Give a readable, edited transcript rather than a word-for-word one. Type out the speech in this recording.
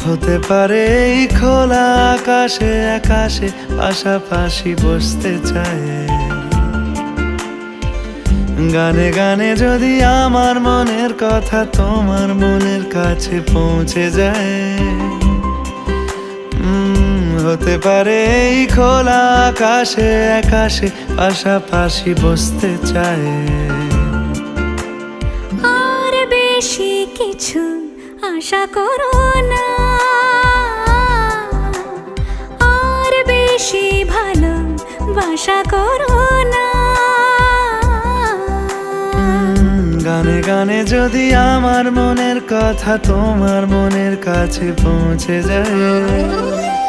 হতে পারে এই খোলা আকাশে আকাশে পাশাপাশি বসতে চায়। গানে গানে যদি আমার মনের কথা তোমার মনের কাছে পৌঁছে যায়। হতে পারে এই খোলা আকাশে আকাশে পাশাপাশি বসতে চায়। আর বেশি কিছু আশা করো না, আর বেশি ভালোবাসা করো না। গানে গানে যদি আমার মনের কথা তোমার মনের কাছে পৌঁছে যায়।